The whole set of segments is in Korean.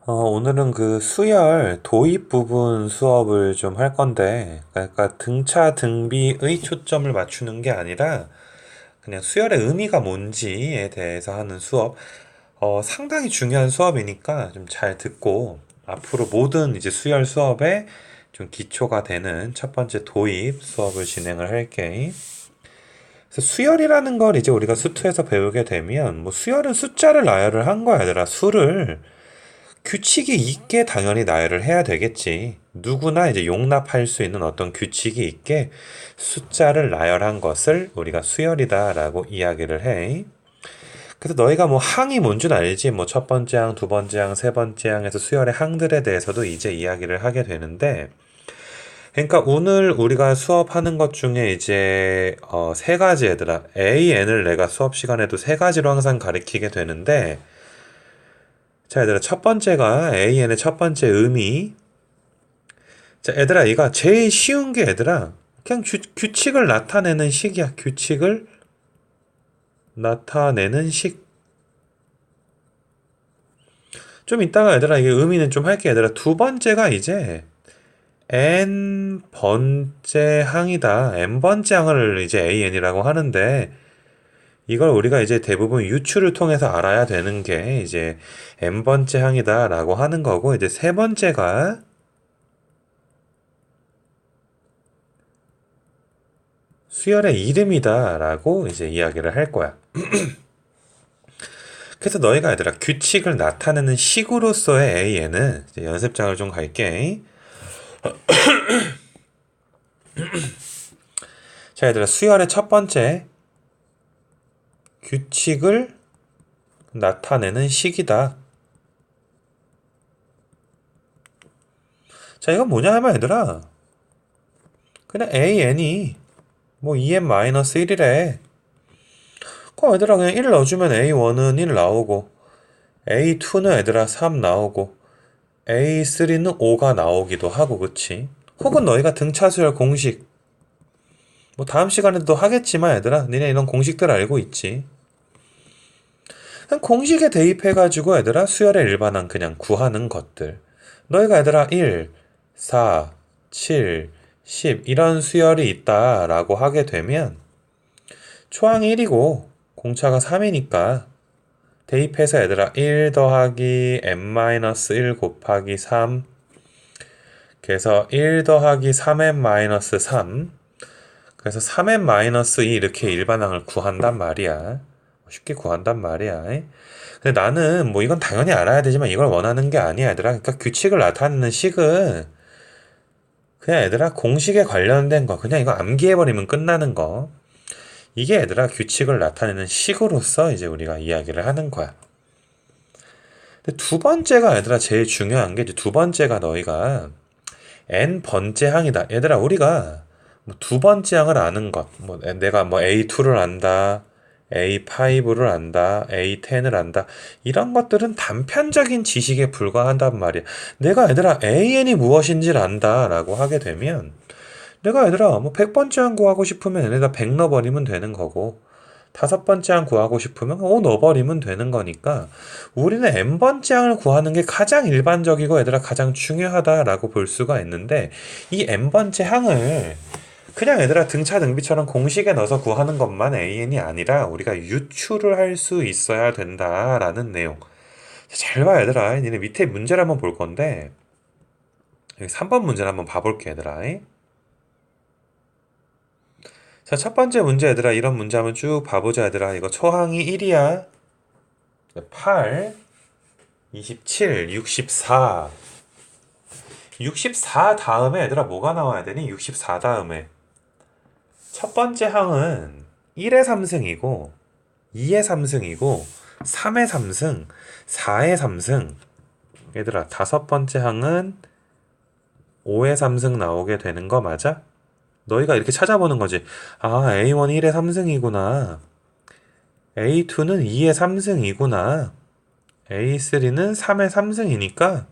오늘은 그 수열 도입 부분 수업을 좀 할 건데, 그러니까 등차 등비의 초점을 맞추는 게 아니라 그냥 수열의 의미가 뭔지에 대해서 하는 수업. 상당히 중요한 수업이니까 좀 잘 듣고 앞으로 모든 이제 수열 수업에 좀 기초가 되는 첫 번째 도입 수업을 진행을 할게. 그래서 수열이라는 걸 이제 우리가 수투에서 배우게 되면 뭐 수열은 숫자를 나열을 한 거야, 얘들아. 수를 규칙이 있게 당연히 나열을 해야 되겠지. 누구나 이제 용납할 수 있는 어떤 규칙이 있게 숫자를 나열한 것을 우리가 수열이다라고 이야기를 해. 그래서 너희가 뭐 항이 뭔 줄 알지? 뭐 첫 번째 항, 두 번째 항, 세 번째 항에서 수열의 항들에 대해서도 이제 이야기를 하게 되는데, 그러니까 오늘 우리가 수업하는 것 중에 이제 세 가지 얘들아. A, N을 내가 수업 시간에도 세 가지로 항상 가리키게 되는데, 자, 얘들아, 첫 번째가 AN의 첫 번째 의미. 자, 얘들아, 이거 제일 쉬운 게 얘들아, 그냥 규칙을 나타내는 식이야. 규칙을 나타내는 식. 좀 이따가 얘들아, 이게 의미는 좀 할게. 얘들아, 두 번째가 이제 n번째 항이다. n번째 항을 이제 AN이라고 하는데, 이걸 우리가 이제 대부분 유추를 통해서 알아야 되는 게 이제 n번째 항이다라고 하는 거고, 이제 세 번째가 수열의 이름이다라고 이제 이야기를 할 거야. 그래서 너희가 얘들아 규칙을 나타내는 식으로서의 A에는 이제 연습장을 좀 갈게. 자, 얘들아 수열의 첫 번째 규칙을 나타내는 식이다. 자, 이건 뭐냐 하면 얘들아 그냥 AN이 뭐 2n-1이래. 그럼 얘들아 그냥 1 넣어주면 A1은 1 나오고 A2는 얘들아 3 나오고 A3는 5가 나오기도 하고, 그치? 혹은 너희가 등차수열 공식 뭐 다음 시간에도 하겠지만 얘들아 니네 이런 공식들 알고 있지. 그냥 공식에 대입해가지고 얘들아 수열의 일반항 그냥 구하는 것들. 너희가 얘들아 1, 4, 7, 10 이런 수열이 있다라고 하게 되면 초항이 1이고 공차가 3이니까 대입해서 얘들아 1 더하기 n-1 곱하기 3 그래서 1 더하기 3n-3 그래서 3n-2 이렇게 일반항을 구한단 말이야. 쉽게 구한단 말이야. 근데 나는 뭐 이건 당연히 알아야 되지만 이걸 원하는 게 아니야, 얘들아. 그러니까 규칙을 나타내는 식은 그냥 얘들아 공식에 관련된 거 그냥 이거 암기해버리면 끝나는 거. 이게 얘들아 규칙을 나타내는 식으로서 이제 우리가 이야기를 하는 거야. 근데 두 번째가 얘들아 제일 중요한 게 이제 두 번째가 너희가 n번째 항이다. 얘들아 우리가 뭐두 번째 항을 아는 것, 뭐 내가 뭐 A2를 안다, A5를 안다, A10을 안다. 이런 것들은 단편적인 지식에 불과한단 말이야. 내가 얘들아 AN이 무엇인지를 안다라고 하게 되면 내가 얘들아 뭐 100번째 항 구하고 싶으면 얘네가 100 넣어버리면 되는 거고 다섯 번째 항 구하고 싶으면 5 넣어버리면 되는 거니까 우리는 n번째 항을 구하는 게 가장 일반적이고 얘들아 가장 중요하다라고 볼 수가 있는데 이 n번째 항을 그냥 얘들아 등차 등비처럼 공식에 넣어서 구하는 것만 AN이 아니라 우리가 유추를 할 수 있어야 된다라는 내용. 잘 봐 얘들아. 니네 밑에 문제를 한번 볼 건데 여기 3번 문제를 한번 봐볼게 얘들아. 자, 첫 번째 문제 얘들아 이런 문제 한번 쭉 봐보자 얘들아. 이거 초항이 1이야. 8, 27, 64. 64 다음에 얘들아 뭐가 나와야 되니? 64 다음에 첫 번째 항은 1의 3승이고 2의 3승이고 3의 3승, 4의 3승. 얘들아 다섯 번째 항은 5의 3승 나오게 되는 거 맞아? 너희가 이렇게 찾아보는 거지. 아, A1 1의 3승이구나. A2는 2의 3승이구나. A3는 3의 3승이니까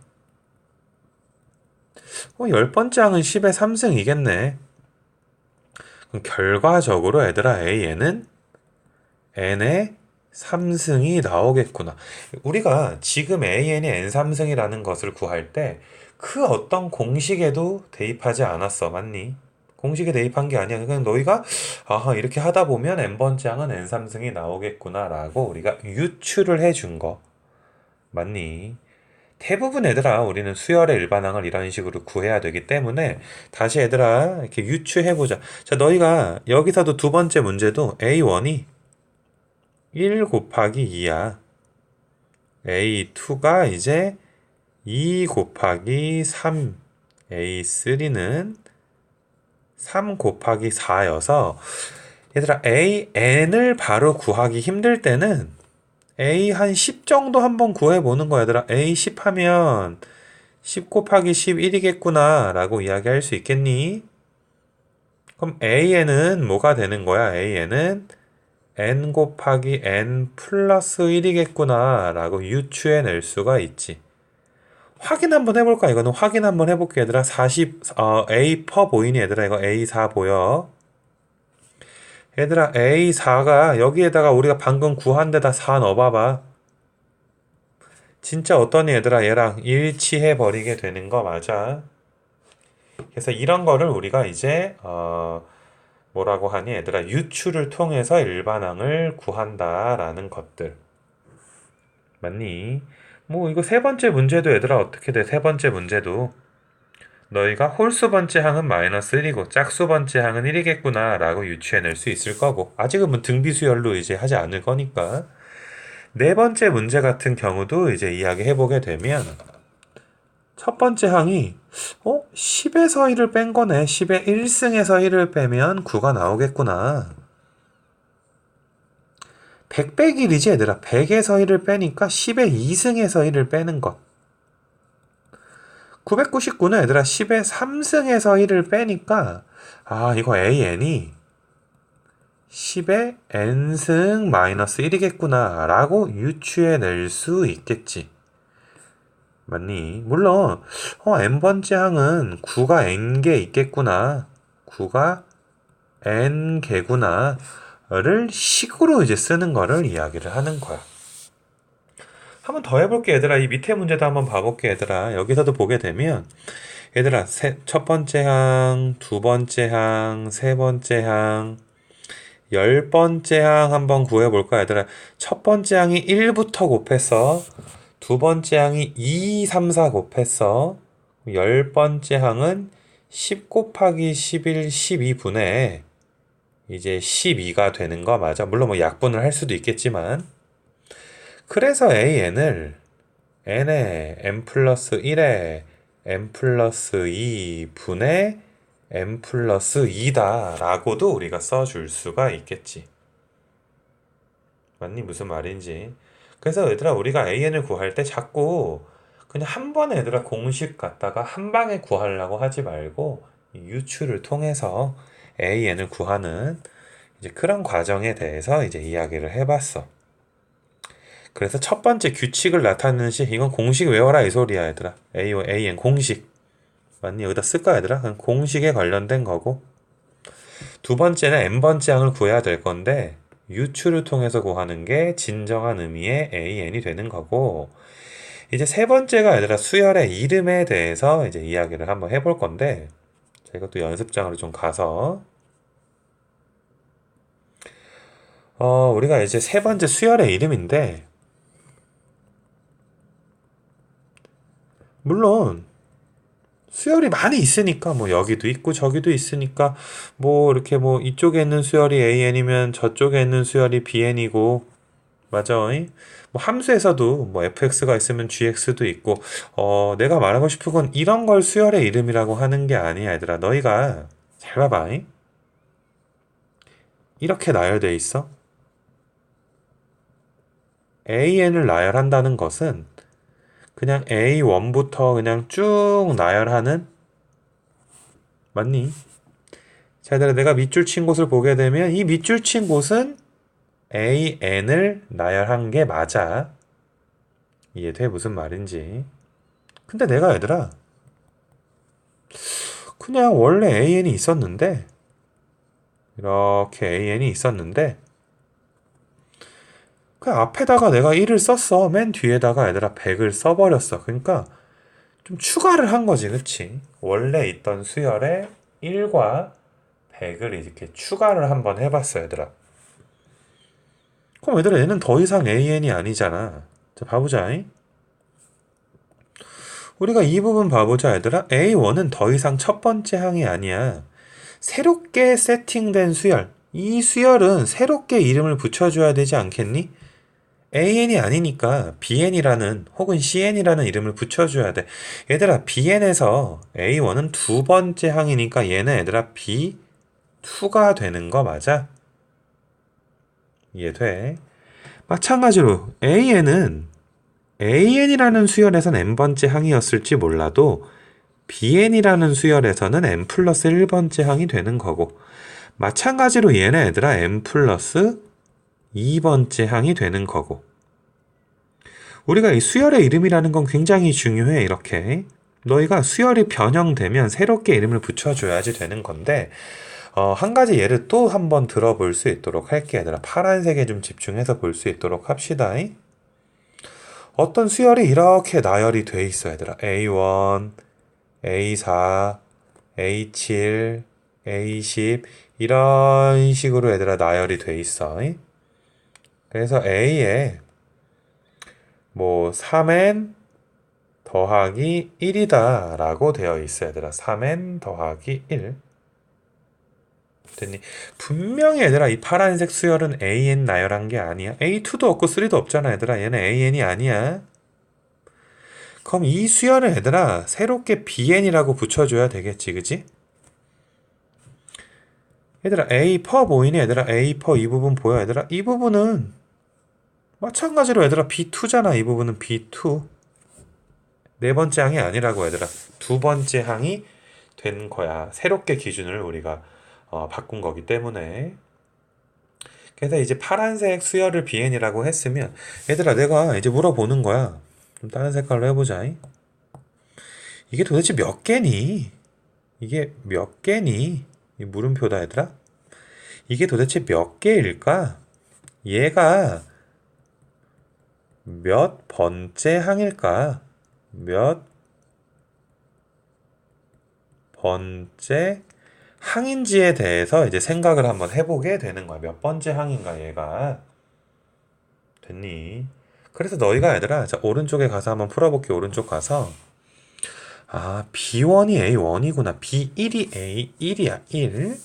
열 번째 항은 10의 3승이겠네. 그럼 결과적으로 얘들아 A는 n의 3승이 나오겠구나. 우리가 지금 AN이 N3승이라는 것을 구할 때 그 어떤 공식에도 대입하지 않았어. 맞니? 공식에 대입한 게 아니야. 그냥 너희가 아하 이렇게 하다 보면 N번째 항은 N3승이 나오겠구나 라고 우리가 유추를 해준 거. 맞니? 대부분 얘들아 우리는 수열의 일반항을 이런 식으로 구해야 되기 때문에 다시 얘들아 이렇게 유추해보자. 자 너희가 여기서도 두 번째 문제도 A1이 1 곱하기 2야. A2가 이제 2 곱하기 3. A3는 3 곱하기 4여서 얘들아 AN을 바로 구하기 힘들 때는 A 한 10 정도 한번 구해보는 거야 얘들아. A 10 하면 10 곱하기 11이겠구나 라고 이야기할 수 있겠니? 그럼 AN은 뭐가 되는 거야? AN은 n 곱하기 n 플러스 1이겠구나 라고 유추해낼 수가 있지. 확인 한번 해볼까? 이거는 확인 한번 해볼게 얘들아. 40 A 퍼 보이니 얘들아? 이거 A4 보여? 얘들아 A4가 여기에다가 우리가 방금 구한 데다 4 넣어봐봐. 진짜 어떠니 얘들아? 얘랑 일치해 버리게 되는 거 맞아. 그래서 이런 거를 우리가 이제 뭐라고 하니 얘들아? 유추를 통해서 일반항을 구한다라는 것들. 맞니? 뭐 이거 세 번째 문제도 얘들아 어떻게 돼? 세 번째 문제도 너희가 홀수 번째 항은 마이너스 1이고 짝수 번째 항은 1이겠구나 라고 유추해낼 수 있을 거고 아직은 뭐 등비수열로 이제 하지 않을 거니까 네 번째 문제 같은 경우도 이제 이야기해보게 되면 첫 번째 항이 10에서 1을 뺀 거네. 10의 1승에서 1을 빼면 9가 나오겠구나. 100 빼기 1이지 얘들아. 100에서 1을 빼니까 10의 2승에서 1을 빼는 것. 999는 얘들아 10의 3승에서 1을 빼니까 이거 AN이 10의 n승 마이너스 1이겠구나 라고 유추해낼 수 있겠지. 맞니? 물론 n번째 항은 9가 n개 있겠구나. 9가 n개구나 를 식으로 이제 쓰는 거를 이야기를 하는 거야. 한번 더 해볼게 얘들아. 이 밑에 문제도 한번 봐볼게 얘들아. 여기서도 보게 되면 얘들아 첫 번째 항, 두 번째 항, 세 번째 항, 열 번째 항 한번 구해볼까 얘들아. 첫 번째 항이 1부터 곱했어. 두 번째 항이 2, 3, 4 곱했어. 열 번째 항은 10 곱하기 11, 12분의 이제 12가 되는 거 맞아. 물론 뭐 약분을 할 수도 있겠지만 그래서 AN을 n에 n 플러스 1에 n 플러스 2분의 n 플러스 2다 라고도 우리가 써줄 수가 있겠지. 맞니? 무슨 말인지. 그래서 얘들아 우리가 AN을 구할 때 자꾸 그냥 한 번에 얘들아 공식 갖다가 한 방에 구하려고 하지 말고 유추를 통해서 AN을 구하는 이제 그런 과정에 대해서 이제 이야기를 해봤어. 그래서 첫 번째 규칙을 나타내는 시 이건 공식 외워라 이 소리야 얘들아. AN 공식. 맞니? 여기다 쓸까 얘들아? 그냥 공식에 관련된 거고 두 번째는 n번째 항을 구해야 될 건데 유추를 통해서 구하는 게 진정한 의미의 AN이 되는 거고 이제 세 번째가 얘들아 수열의 이름에 대해서 이제 이야기를 한번 해볼 건데 자, 이것도 연습장으로 좀 가서 우리가 이제 세 번째 수열의 이름인데 물론 수열이 많이 있으니까 뭐 여기도 있고 저기도 있으니까 뭐 이렇게 뭐 이쪽에 있는 수열이 AN이면 저쪽에 있는 수열이 BN이고 맞아. 뭐 함수에서도 뭐 fx가 있으면 gx도 있고 내가 말하고 싶은 건 이런 걸 수열의 이름이라고 하는 게 아니야 얘들아. 너희가 잘 봐봐. 이렇게 나열돼 있어. AN을 나열한다는 것은 그냥 A1부터 그냥 쭉 나열하는 맞니? 자, 얘들아 내가 밑줄 친 곳을 보게 되면 이 밑줄 친 곳은 AN을 나열한 게 맞아. 이해돼? 무슨 말인지. 근데 내가 얘들아 그냥 원래 AN이 있었는데 이렇게 AN이 있었는데 그 앞에다가 내가 1을 썼어. 맨 뒤에다가 얘들아 100을 써버렸어. 그러니까 좀 추가를 한 거지, 그치? 원래 있던 수열에 1과 100을 이렇게 추가를 한번 해봤어, 얘들아. 그럼 얘들아, 얘는 더 이상 AN이 아니잖아. 자, 봐보자. 우리가 이 부분 봐보자, 얘들아. A1은 더 이상 첫 번째 항이 아니야. 새롭게 세팅된 수열. 이 수열은 새롭게 이름을 붙여줘야 되지 않겠니? AN이 아니니까 BN이라는 혹은 CN이라는 이름을 붙여줘야 돼. 얘들아, BN에서 A1은 두 번째 항이니까 얘는 얘들아 B2가 되는 거 맞아? 이해돼? 마찬가지로 AN이라는 수열에선 N번째 항이었을지 몰라도 BN이라는 수열에서는 N 플러스 1번째 항이 되는 거고, 마찬가지로 얘는 얘들아 N 플러스 2번째 항이 되는 거고, 우리가 이 수열의 이름이라는 건 굉장히 중요해. 이렇게 너희가 수열이 변형되면 새롭게 이름을 붙여줘야지 되는 건데, 한 가지 예를 또 한번 들어볼 수 있도록 할게. 얘들아, 파란색에 좀 집중해서 볼 수 있도록 합시다. 어떤 수열이 이렇게 나열이 돼 있어. 얘들아, A1, A4, A7, A10 이런 식으로 얘들아 나열이 돼 있어. 그래서 A에 뭐 3n 더하기 1이다 라고 되어 있어. 얘들아, 3n 더하기 1 됐니? 분명히 얘들아 이 파란색 수열은 AN 나열한 게 아니야. A2도 없고 3도 없잖아. 얘들아, 얘는 AN이 아니야. 그럼 이 수열은 얘들아 새롭게 BN이라고 붙여줘야 되겠지, 그지? 얘들아 A 퍼 보이니? 얘들아 A 퍼 이 부분 보여? 얘들아 이 부분은 마찬가지로 얘들아 B2잖아. 이 부분은 B2. 네 번째 항이 아니라고. 얘들아 두 번째 항이 된 거야. 새롭게 기준을 우리가 바꾼 거기 때문에. 그래서 이제 파란색 수열을 BN이라고 했으면, 얘들아 내가 이제 물어보는 거야. 좀 다른 색깔로 해보자. 이게 도대체 몇 개니? 이게 몇 개니? 이 물음표다. 얘들아 이게 도대체 몇 개일까? 얘가 몇 번째 항일까? 몇 번째 항인지에 대해서 이제 생각을 한번 해보게 되는 거야. 몇 번째 항인가 얘가. 됐니? 그래서 너희가 얘들아, 자, 오른쪽에 가서 한번 풀어볼게. 오른쪽 가서. 아, B1이 A1이구나. B1이 A1이야. 1.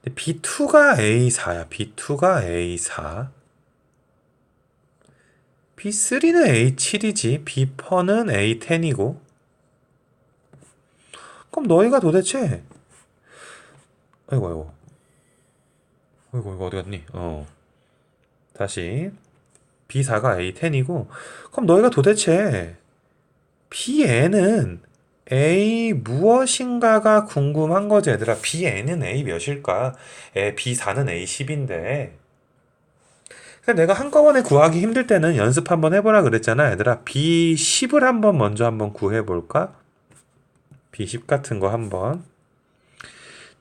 근데 B2가 A4야. B2가 A4. B3는 A7이지. B4는 A10이고. 그럼 너희가 도대체, 아이고, 이거 어디 갔니? 다시. B4가 A10이고, 그럼 너희가 도대체 BN은 A 무엇인가가 궁금한 거지, 얘들아. BN은 A 몇일까? B4는 A10인데. 내가 한꺼번에 구하기 힘들 때는 연습 한번 해보라 그랬잖아, 얘들아. B10을 한번 먼저 한번 구해볼까? B10 같은 거 한번.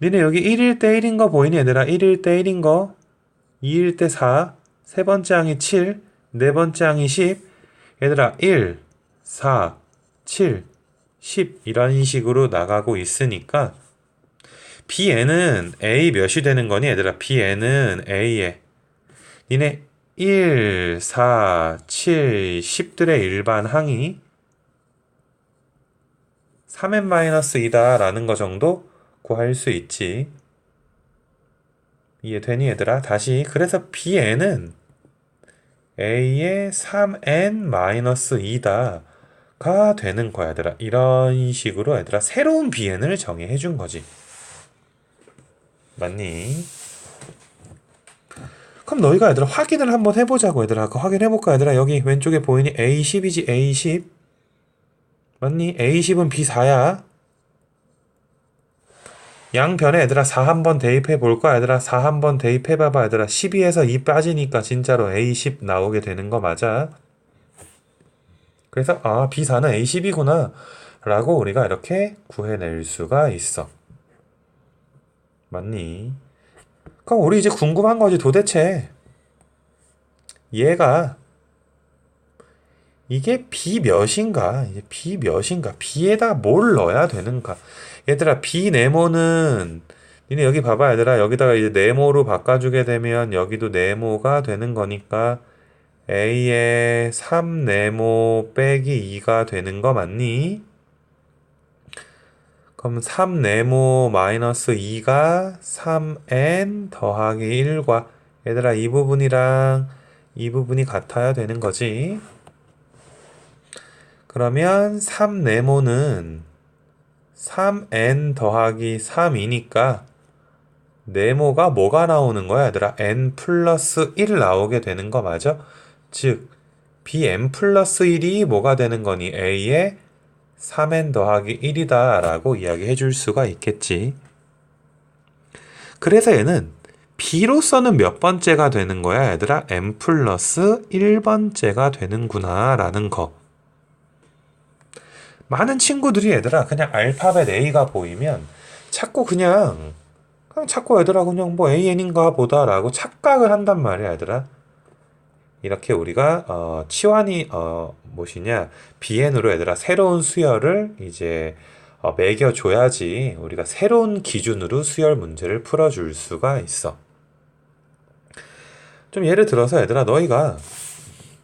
니네 여기 1일 때 1인 거 보이니, 얘들아? 1일 때 1인 거, 2일 때 4, 세 번째 항이 7, 네 번째 항이 10. 얘들아, 1, 4, 7, 10 이런 식으로 나가고 있으니까 BN은 A 몇이 되는 거니? 얘들아, BN은 A에 니네 1, 4, 7, 10들의 일반 항이 3n-2다 라는 거 정도 구할 수 있지. 이해되니 얘들아? 다시, 그래서 BN은 A의 3n-2다 가 되는 거야, 얘들아. 이런 식으로 얘들아 새로운 BN을 정의해 준 거지. 맞니? 그럼 너희가 얘들아 확인을 한번 해보자고. 얘들아 그 확인해볼까? 얘들아 여기 왼쪽에 보이니? A10이지. A10 맞니? A10은 B4야. 양변에 얘들아 4 한번 대입해 볼까? 얘들아 4 한번 대입해 봐봐. 얘들아 12에서 2 빠지니까 진짜로 A10 나오게 되는 거 맞아. 그래서 아, B4는 A10이구나 라고 우리가 이렇게 구해낼 수가 있어. 맞니? 그럼 우리 이제 궁금한 거지. 도대체 얘가 이게 B 몇인가? 이제 B 몇인가? B에다 뭘 넣어야 되는가? 얘들아, B 네모는 니네 여기 봐봐, 얘들아. 여기다가 이제 네모로 바꿔주게 되면 여기도 네모가 되는 거니까 A의 3네모 빼기 2가 되는 거 맞니? 그럼 3네모 마이너스 2가 3n 더하기 1과 얘들아 이 부분이랑 이 부분이 같아야 되는 거지. 그러면 3네모는 3n 더하기 3이니까 네모가 뭐가 나오는 거야, 얘들아? n 플러스 1 나오게 되는 거 맞아? 즉, bn 플러스 1이 뭐가 되는 거니? a의 3n 더하기 1이다 라고 이야기해 줄 수가 있겠지. 그래서 얘는 b로서는 몇 번째가 되는 거야, 얘들아? n 플러스 1번째가 되는구나 라는 거. 많은 친구들이 얘들아 그냥 알파벳 A가 보이면 자꾸 얘들아 그냥 뭐 AN인가 보다라고 착각을 한단 말이야, 얘들아. 이렇게 우리가 치환이 무엇이냐 BN으로 얘들아 새로운 수열을 이제 매겨줘야지 우리가 새로운 기준으로 수열 문제를 풀어줄 수가 있어. 좀 예를 들어서 얘들아 너희가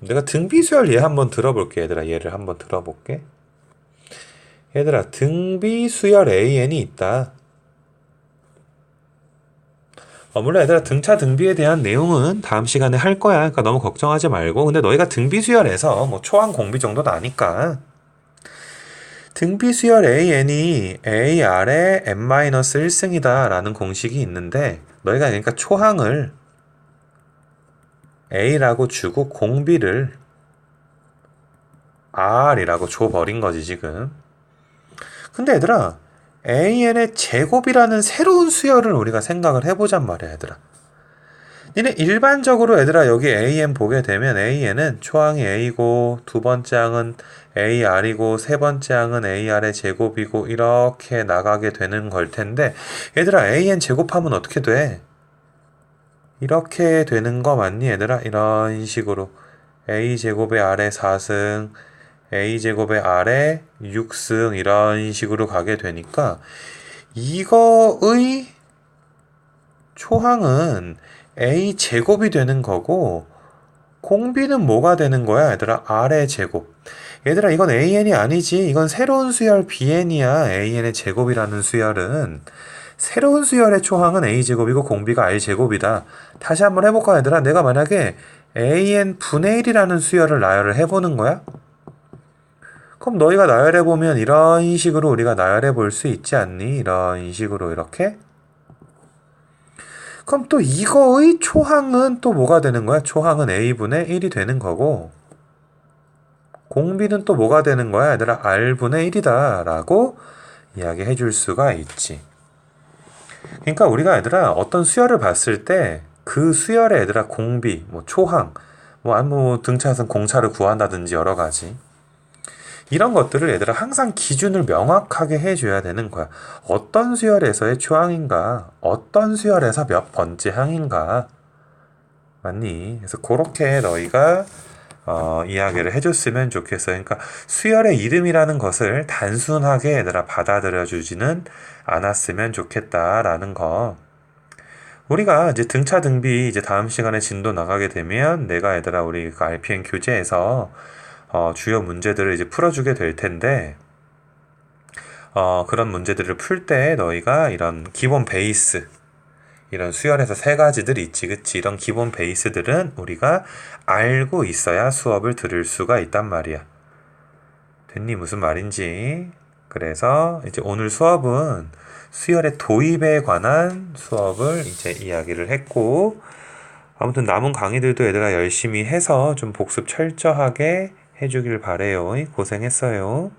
내가 등비수열 얘 한번 들어볼게. 얘들아 얘를 한번 들어볼게. 얘들아 등비수열 AN이 있다. 물론 얘들아 등차 등비에 대한 내용은 다음 시간에 할 거야. 그러니까 너무 걱정하지 말고. 근데 너희가 등비수열에서 뭐 초항 공비 정도는 아니까 등비수열 AN이 A 아래 n-1승이다 라는 공식이 있는데 너희가 그러니까 초항을 A라고 주고 공비를 R이라고 줘버린 거지 지금. 근데 얘들아 AN의 제곱이라는 새로운 수열을 우리가 생각을 해보잔 말이야, 얘들아. 니네 일반적으로 얘들아 여기 AN 보게 되면 AN은 초항이 A고 두 번째 항은 AR이고 세 번째 항은 AR의 제곱이고 이렇게 나가게 되는 걸 텐데 얘들아 AN 제곱하면 어떻게 돼? 이렇게 되는 거 맞니, 얘들아? 이런 식으로 A제곱의 아래 4승 A제곱의 아래 6승 이런 식으로 가게 되니까 이거의 초항은 A제곱이 되는 거고 공비는 뭐가 되는 거야, 얘들아? R의 제곱. 얘들아 이건 AN이 아니지. 이건 새로운 수열 BN이야. AN의 제곱이라는 수열은 새로운 수열의 초항은 A제곱이고 공비가 R제곱이다. 다시 한번 해볼까, 얘들아? 내가 만약에 AN 분의 1이라는 수열을 나열을 해보는 거야? 그럼 너희가 나열해보면 이런 식으로 우리가 나열해 볼 수 있지 않니? 이런 식으로 이렇게. 그럼 또 이거의 초항은 또 뭐가 되는 거야? 초항은 A분의 1이 되는 거고 공비는 또 뭐가 되는 거야? 얘들아 R분의 1이다 라고 이야기해 줄 수가 있지. 그러니까 우리가 얘들아 어떤 수열을 봤을 때 그 수열의 얘들아 공비, 뭐 초항, 뭐 등차선 공차를 구한다든지 여러 가지 이런 것들을 얘들아 항상 기준을 명확하게 해줘야 되는 거야. 어떤 수열에서의 초항인가? 어떤 수열에서 몇 번째 항인가? 맞니? 그래서 그렇게 너희가 이야기를 해줬으면 좋겠어. 그러니까 수열의 이름이라는 것을 단순하게 얘들아 받아들여주지는 않았으면 좋겠다라는 거. 우리가 이제 등차 등비 이제 다음 시간에 진도 나가게 되면 내가 얘들아 우리 그 RPN 교재에서 주요 문제들을 이제 풀어주게 될 텐데, 그런 문제들을 풀 때 너희가 이런 기본 베이스, 이런 수열에서 세 가지들 있지, 그치? 이런 기본 베이스들은 우리가 알고 있어야 수업을 들을 수가 있단 말이야. 됐니? 무슨 말인지. 그래서 이제 오늘 수업은 수열의 도입에 관한 수업을 이제 이야기를 했고, 아무튼 남은 강의들도 얘들아 열심히 해서 좀 복습 철저하게 해주길 바래요. 고생했어요.